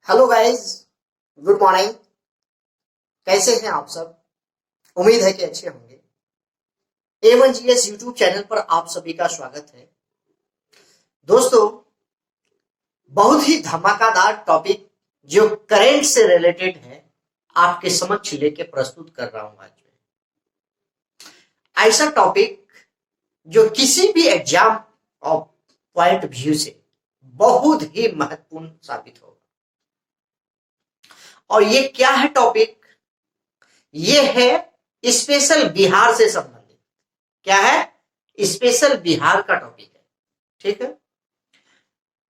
Hello guys, good morning. कैसे हैं आप सब? उम्मीद है कि अच्छे होंगे। A1GS यूट्यूब चैनल पर आप सभी का स्वागत है। दोस्तों, बहुत ही धमाकेदार टॉपिक जो करेंट से रिलेटेड है आपके समक्ष लेके प्रस्तुत कर रहा हूं आज मैं। ऐसा टॉपिक जो किसी भी एग्जाम ऑफ पॉइंट व्यू से बहुत ही महत्वपूर्ण साबित होगा। और ये क्या है टॉपिक? ये है स्पेशल बिहार से संबंधित। क्या है? स्पेशल बिहार का टॉपिक है। ठीक है,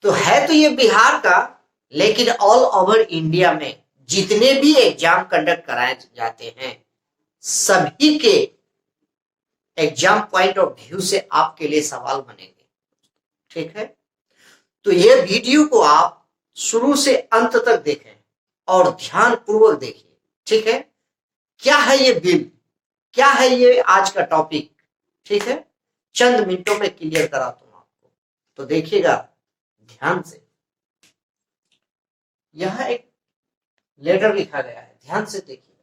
तो ये बिहार का, लेकिन ऑल ओवर इंडिया में जितने भी एग्जाम कंडक्ट कराए जाते हैं सभी के एग्जाम पॉइंट ऑफ व्यू से आपके लिए सवाल बनेंगे। ठीक है, तो ये वीडियो को आप शुरू से अंत तक देखें और ध्यान पूर्वक देखिए। ठीक है, क्या है ये बिल, क्या है ये आज का टॉपिक? ठीक है, चंद मिनटों में क्लियर कराता हूं आपको, तो देखिएगा ध्यान से। यह एक लेटर लिखा गया है, ध्यान से देखिए।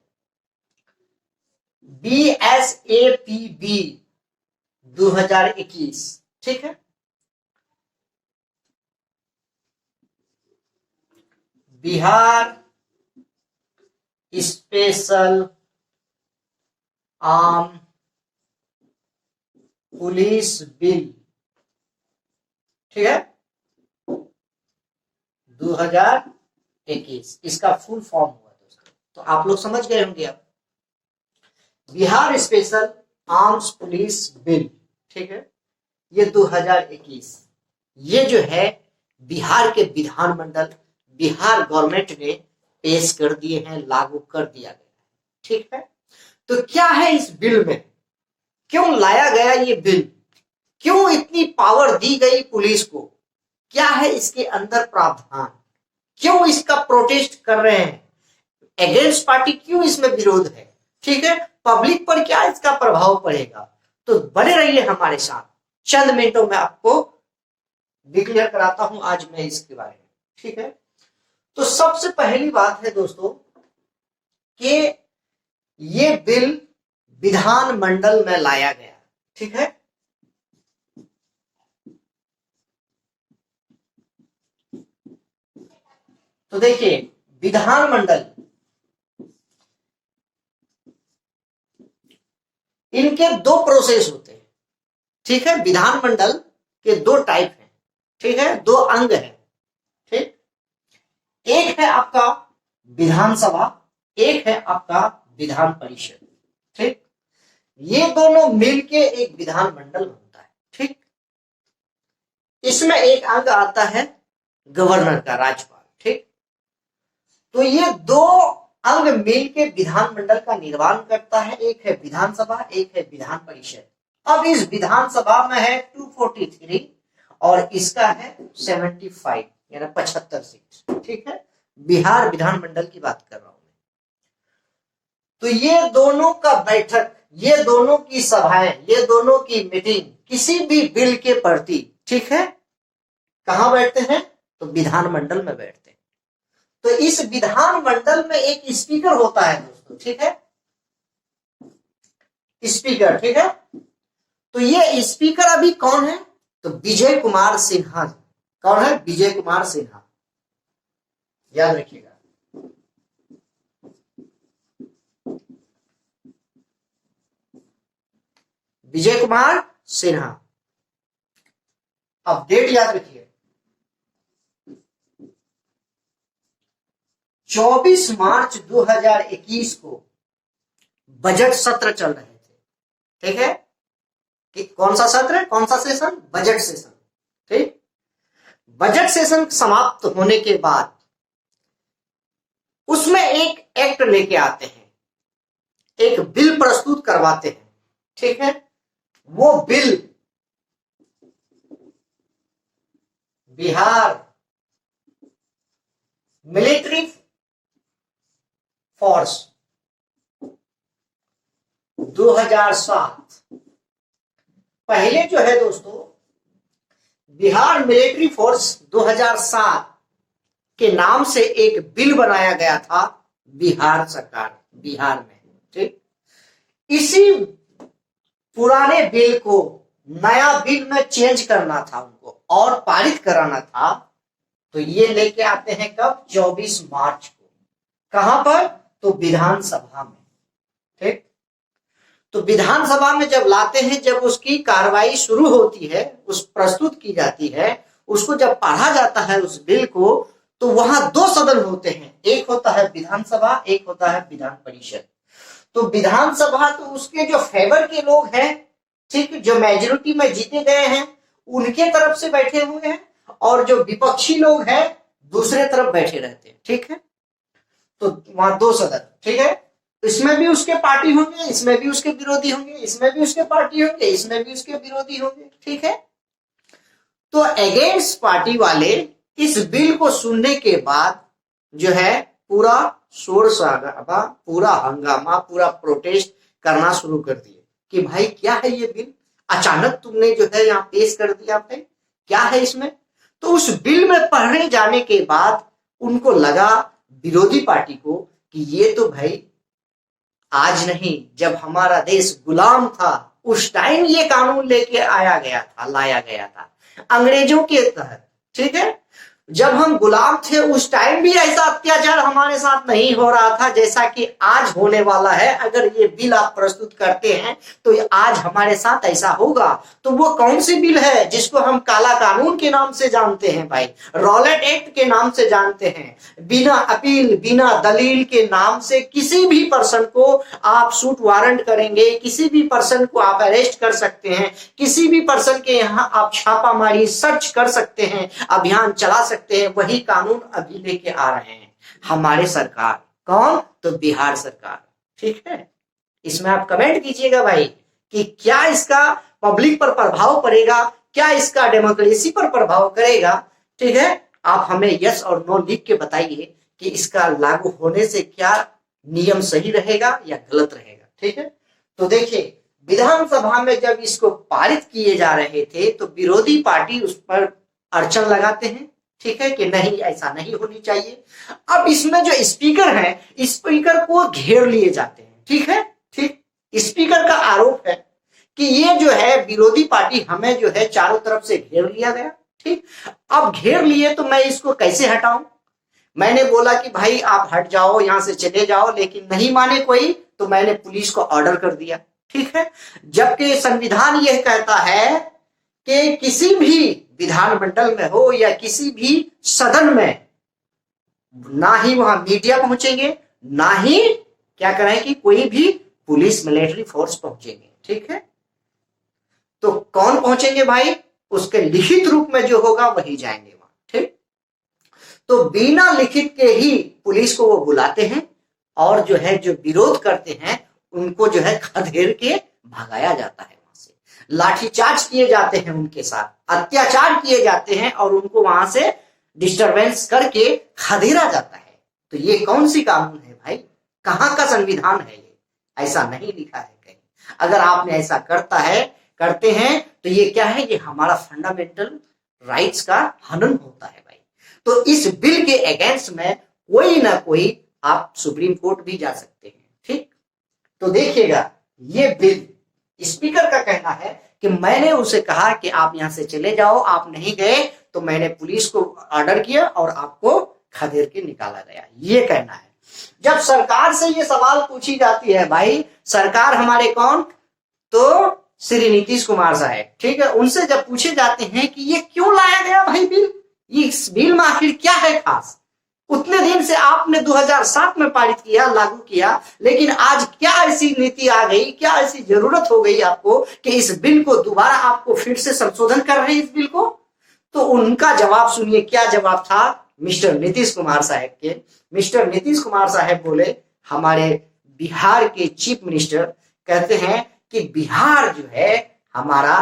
BSAPB 2021। ठीक है, Bihar special arm police bill. ठीक है, 2021 इसका फुल फॉर्म हुआ दोस्तों, तो आप लोग समझ गए होंगे अब। Bihar special arms police bill, ठीक है, ये 2021 ये जो है बिहार के विधानमंडल, बिहार गवर्नमेंट ने पेश कर दिए हैं, लागू कर दिया गया। ठीक है, तो क्या है इस बिल में, क्यों लाया गया ये बिल, क्यों इतनी पावर दी गई पुलिस को, क्या है इसके अंदर प्रावधान, क्यों इसका प्रोटेस्ट कर रहे हैं, अगेंस्ट पार्टी क्यों इसमें विरोध है। ठीक है, पब्लिक पर क्या इसका प्रभाव पड़ेगा, तो बने रहिए हमारे साथ। चंद मिनटों में आपको डिक्लेयर कराता हूं आज मैं इसके बारे में। ठीक है, तो सबसे पहली बात है दोस्तों कि ये बिल विधानमंडल में लाया गया। ठीक है, तो देखिए विधानमंडल, इनके दो प्रोसेस होते हैं। ठीक है, विधानमंडल के दो टाइप हैं। ठीक है, दो अंग हैं। ठीक, एक है आपका विधानसभा, एक है आपका विधान परिषद। ठीक, ये दोनों मिलके एक विधानमंडल बनता है। ठीक, इसमें एक अंग आता है गवर्नर का, राज्यपाल। ठीक, तो ये दो अंग मिलके विधानमंडल का निर्माण करता है। एक है विधानसभा, एक है विधान परिषद। अब इस विधानसभा में है 243 और इसका है 75 यानी 75 सीट। ठीक है, बिहार विधानमंडल की बात कर रहा हूं मैं। तो ये दोनों का बैठक, ये दोनों की सभाएं, ये दोनों की मीटिंग किसी भी बिल के प्रति, ठीक है, कहां बैठते हैं? तो विधानमंडल में बैठते हैं। तो इस विधानमंडल में एक स्पीकर होता है दोस्तों। ठीक है, स्पीकर। ठीक है, तो ये स्पीकर अभी कौन है? तो विजय कुमार सिन्हा। कौन है? विजय कुमार सिन्हा, याद रखिएगा। विजय कुमार सिन्हा। अब डेट याद रखिए, 24 मार्च 2021 को बजट सत्र चल रहे थे। ठीक है, कि कौन सा सत्र है, कौन सा सेशन? Budget session. ठीक, बजट सेशन समाप्त होने के बाद उसमें एक एक्ट लेके आते हैं, एक बिल प्रस्तुत करवाते हैं। ठीक है, वो बिल बिहार मिलिट्री फोर्स 2007। पहले जो है दोस्तों बिहार मिलिट्री फोर्स 2007 के नाम से एक बिल बनाया गया था बिहार सरकार, बिहार में। ठीक, इसी पुराने बिल को नया बिल में चेंज करना था उनको और पारित कराना था। तो ये लेके आते हैं कब? 24 मार्च को। कहां पर? तो विधानसभा में। ठीक, तो विधानसभा में जब लाते हैं, जब उसकी कार्रवाई शुरू होती है, उस प्रस्तुत की जाती है, उसको जब पढ़ा जाता है उस बिल को, तो वहां दो सदन होते हैं, एक होता है विधानसभा, एक होता है विधान परिषद। तो विधानसभा तो उसके जो फेवर के लोग हैं, ठीक, जो मेजोरिटी में जीते गए हैं, उनके तरफ से बैठे हुए हैं, और जो विपक्षी लोग हैं दूसरे तरफ बैठे रहते हैं। ठीक है, तो वहां दो सदन। ठीक है, इसमें भी उसके पार्टी होंगे, इसमें भी उसके विरोधी होंगे, इसमें भी उसके पार्टी होंगे, इसमें भी उसके विरोधी होंगे। ठीक है, तो अगेंस्ट पार्टी वाले इस बिल को सुनने के बाद जो है पूरा शोर शराबा, पूरा हंगामा, पूरा प्रोटेस्ट करना शुरू कर दिए कि भाई क्या है ये बिल, अचानक तुमने जो है यहाँ पेश कर दिया भाई, क्या है इसमें। तो उस बिल में पढ़ने जाने के बाद उनको लगा, विरोधी पार्टी को, कि ये तो भाई आज नहीं, जब हमारा देश गुलाम था उस टाइम ये कानून लेके आया गया था, लाया गया था अंग्रेजों के तहत। ठीक है, जब हम गुलाम थे उस टाइम भी ऐसा अत्याचार हमारे साथ नहीं हो रहा था जैसा कि आज होने वाला है। अगर ये बिल आप प्रस्तुत करते हैं तो आज हमारे साथ ऐसा होगा। तो वो कौन सी बिल है जिसको हम काला कानून के नाम से जानते हैं भाई, रॉलेट एक्ट के नाम से जानते हैं, बिना अपील, बिना दलील के नाम से किसी भी पर्सन को आप सूट वारंट करेंगे, किसी भी पर्सन को आप अरेस्ट कर सकते हैं, किसी भी पर्सन के यहाँ आप छापामारी सर्च कर सकते हैं, अभियान चला सकते हैं। वही कानून अभी लेके आ रहे हैं हमारे सरकार। कौन? तो बिहार सरकार। ठीक है, इसमें आप कमेंट कीजिएगा भाई कि क्या इसका पब्लिक पर प्रभाव पड़ेगा, क्या इसका डेमोक्रेसी पर प्रभाव करेगा। ठीक है, आप हमें यस और नो लिख के बताइए कि इसका लागू होने से क्या नियम सही रहेगा या गलत रहेगा। ठीक है, तो देखिए विधानसभा में जब इसको पारित किए जा रहे थे तो विरोधी पार्टी उस पर अड़चन लगाते हैं। ठीक है, कि नहीं, ऐसा नहीं होनी चाहिए। अब इसमें जो स्पीकर है, स्पीकर को घेर लिए जाते हैं। ठीक है, ठीक, स्पीकर का आरोप है कि ये जो है विरोधी पार्टी हमें जो है चारों तरफ से घेर लिया गया। ठीक, अब घेर लिए तो मैं इसको कैसे हटाऊं। मैंने बोला कि भाई आप हट जाओ, यहां से चले जाओ, लेकिन नहीं माने कोई, तो मैंने पुलिस को ऑर्डर कर दिया। ठीक है, जबकि संविधान यह कहता है कि किसी भी विधानमंडल में हो या किसी भी सदन में ना ही वहां मीडिया पहुंचेंगे, ना ही क्या करें कि कोई भी पुलिस मिलिट्री फोर्स पहुंचेंगे। ठीक है, तो कौन पहुंचेंगे भाई? उसके लिखित रूप में जो होगा वही जाएंगे वहां। ठीक, तो बिना लिखित के ही पुलिस को वो बुलाते हैं और जो है जो विरोध करते हैं उनको जो है खदेड़ के भगाया जाता है, वहां से लाठीचार्ज किए जाते हैं, उनके साथ अत्याचार किए जाते हैं और उनको वहां से डिस्टरबेंस करके खदेड़ा जाता है। तो ये कौन सी कानून है भाई? कहां का संविधान है ये? ऐसा नहीं लिखा है कहीं। अगर आपने ऐसा करते हैं तो ये क्या है? ये हमारा फंडामेंटल राइट्स का हनन होता है भाई। तो इस बिल के अगेंस्ट में कोई ना कोई आप सुप्रीम कोर्ट भी जा सकते हैं। ठीक, तो देखिएगा ये बिल, स्पीकर का कहना है कि मैंने उसे कहा कि आप यहां से चले जाओ, आप नहीं गए तो मैंने पुलिस को ऑर्डर किया और आपको खदेड़ के निकाला गया, ये कहना है। जब सरकार से ये सवाल पूछी जाती है भाई, सरकार हमारे कौन? तो श्री नीतीश कुमार साहब। ठीक है, उनसे जब पूछे जाते हैं कि ये क्यों लाया गया भाई बिल, ये इस बिल में आखिर क्या है खास? उतने दिन से आपने 2007 में पारित किया, लागू किया, लेकिन आज क्या ऐसी नीति आ गई, क्या ऐसी जरूरत हो गई आपको कि इस बिल को दोबारा आपको फिर से संशोधन कर रहे हैं इस बिल को? तो उनका जवाब सुनिए, क्या जवाब था मिस्टर नीतीश कुमार साहब के। मिस्टर नीतीश कुमार साहब बोले, हमारे बिहार के चीफ मिनिस्टर कहते हैं कि बिहार जो है हमारा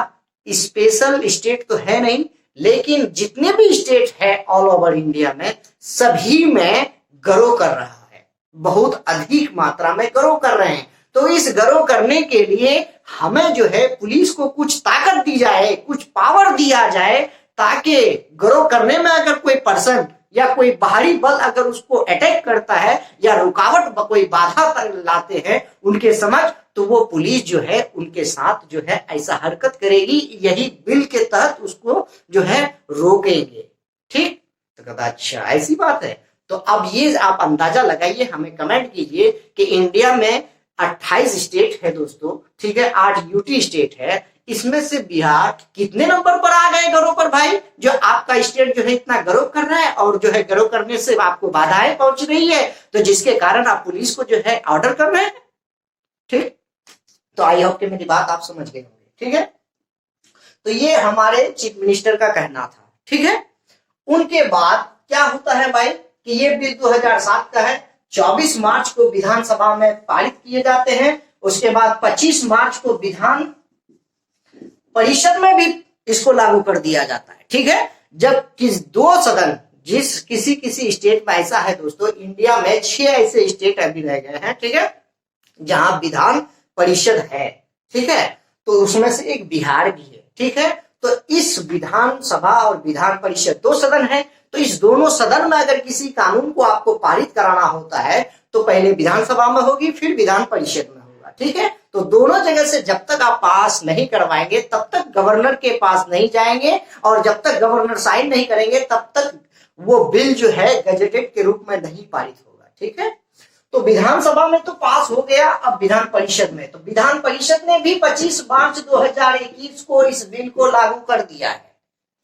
स्पेशल स्टेट तो है नहीं, लेकिन जितने भी स्टेट है ऑल ओवर इंडिया में सभी में ग्रो कर रहा है, बहुत अधिक मात्रा में ग्रो कर रहे हैं। तो इस ग्रो करने के लिए हमें जो है पुलिस को कुछ ताकत दी जाए, कुछ पावर दिया जाए, ताकि ग्रो करने में अगर कोई पर्सन या कोई बाहरी बल अगर उसको अटैक करता है या रुकावट कोई बाधा लाते हैं उनके समझ, तो वो पुलिस जो है उनके साथ जो है ऐसा हरकत करेगी, यही बिल के तहत उसको जो है रोकेंगे। ठीक, तो कहता अच्छा ऐसी बात है। तो अब ये आप अंदाजा लगाइए, हमें कमेंट कीजिए कि इंडिया में 28 स्टेट है दोस्तों, ठीक है, 8 यूटी स्टेट है, इसमें से बिहार कितने नंबर पर आ गए गर्व पर भाई, जो आपका स्टेट जो है इतना गर्व कर रहा है और जो है गर्व करने से आपको बाधाएं पहुंच रही है, तो जिसके कारण आप पुलिस को जो है ऑर्डर कर रहे हैं। ठीक, तो आई होप कि मेरी बात आप समझ गए होंगे। ठीक है, तो ये हमारे चीफ मिनिस्टर का कहना था। ठीक है, उनके बाद क्या होता है भाई कि ये बिल 2007 का है, 24 मार्च को विधानसभा में पारित किए जाते हैं। उसके बाद 25 मार्च को विधान परिषद में भी इसको लागू कर दिया जाता है। ठीक है, जब दो सदन, जिस किसी स्टेट में ऐसा है दोस्तों, इंडिया में 6 ऐसे स्टेट अभी रह गए हैं, ठीक है, जहां विधान परिषद है। ठीक है, तो उसमें से एक बिहार भी है। ठीक है, तो इस विधानसभा और विधान परिषद 2 सदन है, तो इस दोनों सदन में अगर किसी कानून को आपको पारित कराना होता है तो पहले विधानसभा में होगी, फिर विधान परिषद में होगा। ठीक है, तो दोनों जगह से जब तक आप पास नहीं करवाएंगे तब तक गवर्नर के पास नहीं जाएंगे, और जब तक गवर्नर साइन नहीं करेंगे तब तक वो बिल जो है गजेटेड के रूप में नहीं पारित होगा। ठीक है, तो विधानसभा में तो पास हो गया, अब विधान परिषद में, तो विधान परिषद ने भी 25 मार्च 2021 को इस बिल को लागू कर दिया है।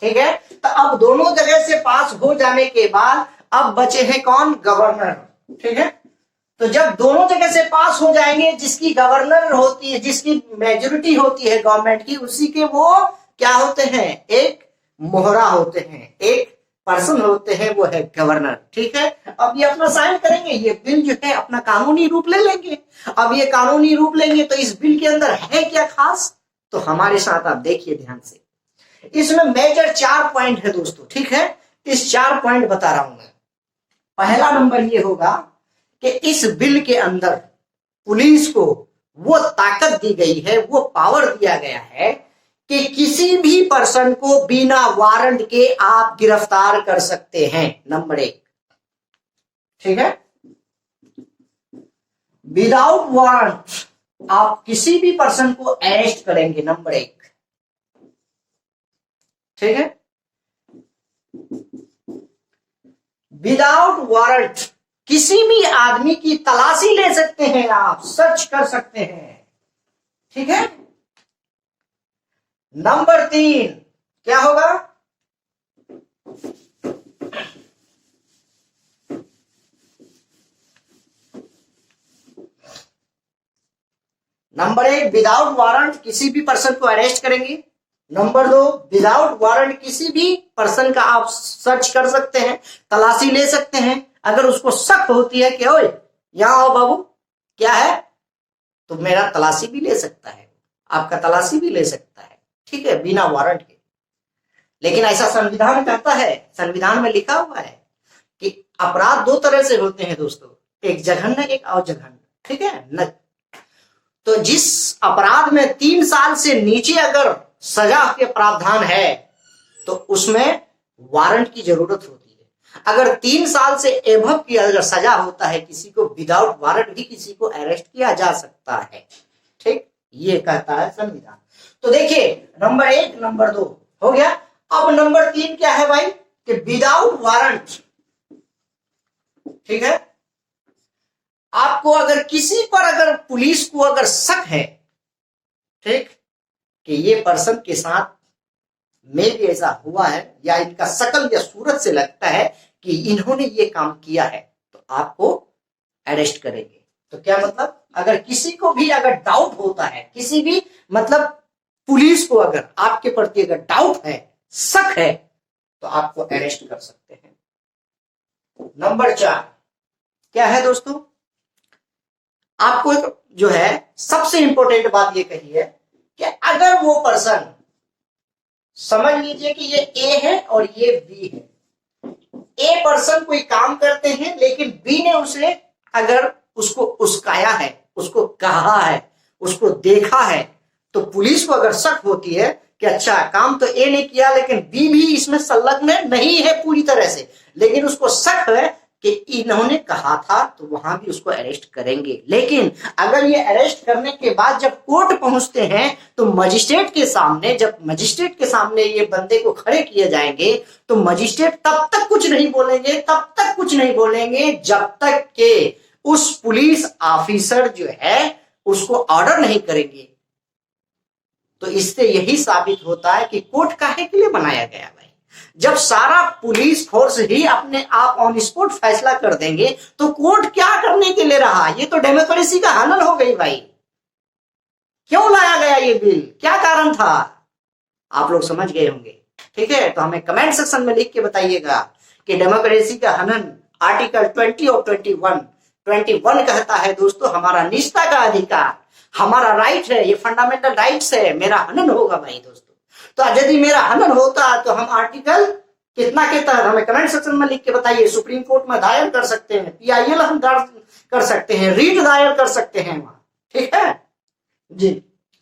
ठीक है, तो अब दोनों जगह से पास हो जाने के बाद अब बचे हैं कौन, गवर्नर। ठीक है, तो जब दोनों जगह से पास हो जाएंगे, जिसकी गवर्नर होती है, जिसकी मेजोरिटी होती है गवर्नमेंट की, उसी के वो क्या होते हैं, एक मोहरा होते हैं, एक पर्सन होते हैं, वो है गवर्नर। ठीक है, अब ये अपना साइन करेंगे, ये बिल जो है अपना कानूनी रूप ले लेंगे। अब ये कानूनी रूप लेंगे तो इस बिल के अंदर है क्या खास, तो हमारे साथ आप देखिए ध्यान से। इसमें मेजर 4 पॉइंट है दोस्तों। ठीक है, इस 4 पॉइंट बता रहा हूं मैं। पहला नंबर ये होगा कि इस बिल के अंदर पुलिस को वो ताकत दी गई है, वो पावर दिया गया है कि किसी भी पर्सन को बिना वारंट के आप गिरफ्तार कर सकते हैं, नंबर 1। ठीक है, विदाउट वारंट आप किसी भी पर्सन को अरेस्ट करेंगे, नंबर 1। ठीक है, विदाउट वारंट किसी भी आदमी की तलाशी ले सकते हैं, आप सर्च कर सकते हैं। ठीक है, नंबर 3 क्या होगा, नंबर 1 विदाउट वारंट किसी भी पर्सन को अरेस्ट करेंगे। नंबर 2 विदाउट वारंट किसी भी पर्सन का आप सर्च कर सकते हैं, तलाशी ले सकते हैं। अगर उसको शक होती है कि ओए यहां आओ बाबू, क्या है, तो मेरा तलाशी भी ले सकता है, आपका तलाशी भी ले सकता है। ठीक है, बिना वारंट के। लेकिन ऐसा संविधान कहता है, संविधान में लिखा हुआ है कि अपराध 2 तरह से होते हैं दोस्तों, एक जघन्य, एक अजघन्य। ठीक है न, तो जिस अपराध में 3 साल से नीचे अगर सजा के प्रावधान है तो उसमें वारंट की जरूरत होती है। अगर 3 साल से एबव की अगर सजा होता है किसी को, विदाउट वारंट भी किसी को अरेस्ट किया जा सकता है। ठीक, ये कहता है संविधान। तो देखिए नंबर 1 नंबर 2 हो गया। अब नंबर 3 क्या है भाई, कि विदाउट वारंट। ठीक है, आपको अगर किसी पर अगर पुलिस को अगर शक है, ठीक, कि ये पर्सन के साथ में भी ऐसा हुआ है या इनका शकल या सूरत से लगता है कि इन्होंने ये काम किया है, तो आपको अरेस्ट करेंगे। तो क्या मतलब, अगर किसी को भी अगर डाउट होता है, किसी भी मतलब पुलिस को अगर आपके प्रति अगर डाउट है, शक है, तो आपको अरेस्ट कर सकते हैं। नंबर 4 क्या है दोस्तों, आपको जो है सबसे इंपॉर्टेंट बात ये कही है कि अगर वो पर्सन, समझ लीजिए कि ये ए है और ये बी है, ए पर्सन कोई काम करते हैं लेकिन बी ने उसे अगर उसको उस्काया है, उसको कहा है, उसको देखा है, तो पुलिस को अगर शक होती है कि अच्छा काम तो ए ने किया लेकिन बी भी इसमें संलग्न नहीं है पूरी तरह से, लेकिन उसको शक है कि इन्होंने कहा था, तो वहां भी उसको अरेस्ट करेंगे। लेकिन अगर ये अरेस्ट करने के बाद जब कोर्ट पहुंचते हैं तो मजिस्ट्रेट के सामने, जब मजिस्ट्रेट के सामने ये बंदे को खड़े किए जाएंगे तो मजिस्ट्रेट तब तक कुछ नहीं बोलेंगे, तब तक कुछ नहीं बोलेंगे जब तक कि उस पुलिस ऑफिसर जो है उसको ऑर्डर नहीं करेंगे। तो इससे यही साबित होता है कि कोर्ट काहे के लिए बनाया गया भाई। जब सारा पुलिस फोर्स ही अपने आप ऑन स्पॉट फैसला कर देंगे तो कोर्ट क्या करने के लिए रहा। ये तो डेमोक्रेसी का हनन हो गई भाई। क्यों लाया गया ये बिल, क्या कारण था, आप लोग समझ गए होंगे। ठीक है, तो हमें कमेंट सेक्शन में लिख के बताइएगा कि डेमोक्रेसी का हनन आर्टिकल 20 और 21 कहता है दोस्तों हमारा निजता का अधिकार, हमारा राइट है, ये फंडामेंटल राइट्स है, मेरा हनन होगा भाई दोस्तों। तो यदि मेरा हनन होता तो हम आर्टिकल कितना के तहत, हमें कमेंट सेक्शन में लिख के बताइए। सुप्रीम कोर्ट में दायर कर सकते हैं, PIL हम दर्ज कर सकते हैं, रीट दायर कर सकते हैं वहां। ठीक है जी,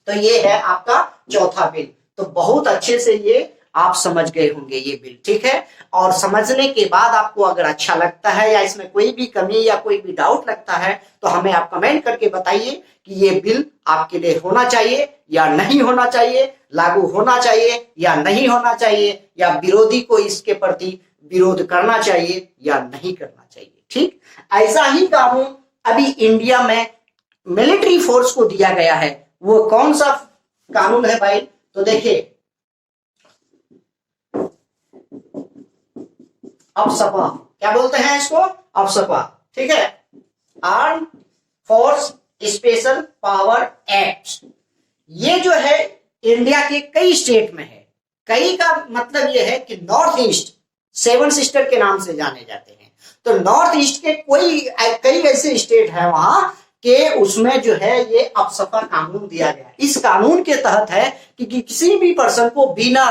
तो ये है आपका चौथा बिल। तो बहुत अच्छे से ये आप समझ गए होंगे ये बिल। ठीक है, और समझने के बाद आपको अगर अच्छा लगता है या इसमें कोई भी कमी या कोई भी डाउट लगता है तो हमें आप कमेंट करके बताइए कि ये बिल आपके लिए होना चाहिए या नहीं होना चाहिए, लागू होना चाहिए या नहीं होना चाहिए, या विरोधी को इसके प्रति विरोध करना चाहिए या नहीं करना चाहिए। ठीक, ऐसा ही कानून अभी इंडिया में मिलिट्री फोर्स को दिया गया है। वो कौन सा कानून है भाई, तो देखिए अफसपा, क्या बोलते हैं इसको, अफसपा। ठीक है, arm force special power act. ये जो है इंडिया के कई स्टेट में है। कई का मतलब ये है कि नॉर्थ ईस्ट 7 सिस्टर के नाम से जाने जाते हैं। तो नॉर्थ ईस्ट के कई ऐसे स्टेट है वहां के उसमें जो है ये अफसपा कानून दिया गया। इस कानून के तहत है कि किसी भी पर्सन को बिना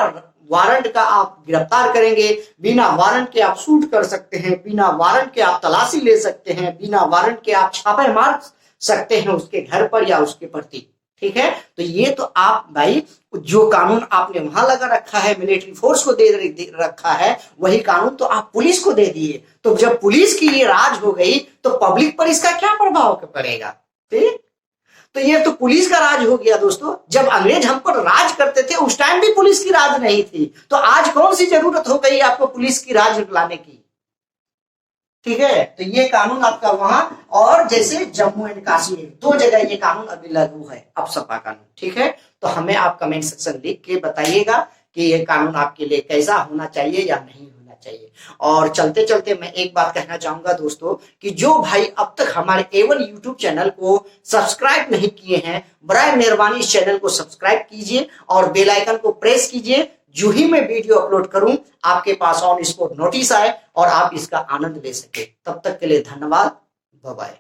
वारंट का आप गिरफ्तार करेंगे, बिना वारंट के आप शूट कर सकते हैं, बिना वारंट के आप तलाशी ले सकते हैं, बिना वारंट के आप छापे मार सकते हैं उसके घर पर या उसके प्रति। ठीक है, तो ये तो आप भाई जो कानून आपने वहां लगा रखा है, मिलिट्री फोर्स को दे रखा है, वही कानून तो आप पुलिस को दे दिए। तो जब पुलिस की ये राज हो गई तो पब्लिक पर इसका क्या प्रभाव पड़ेगा। ठीक, तो ये तो पुलिस का राज हो गया दोस्तों। जब अंग्रेज हम पर राज करते थे उस टाइम भी पुलिस की राज नहीं थी, तो आज कौन सी जरूरत हो गई आपको पुलिस की राज लाने की। ठीक है, तो ये कानून आपका वहां और जैसे जम्मू एंड कश्मीर 2 जगह ये कानून अभी लागू है, अफसपा कानून। ठीक है, तो हमें आप कमेंट सेक्शन लिख के बताइएगा कि ये कानून आपके लिए कैसा होना चाहिए या नहीं होना चाहिए। और चलते चलते मैं एक बात कहना चाहूंगा दोस्तों कि जो भाई अब तक हमारे A1 यूट्यूब चैनल को सब्सक्राइब नहीं किए हैं, बराए मेहरबानी इस चैनल को सब्सक्राइब कीजिए और बेल आइकन को प्रेस कीजिए। जो ही मैं वीडियो अपलोड करूं आपके पास ऑन स्पॉट नोटिस आए और आप इसका आनंद ले सके। तब तक के लिए धन्यवाद, बाय बाय।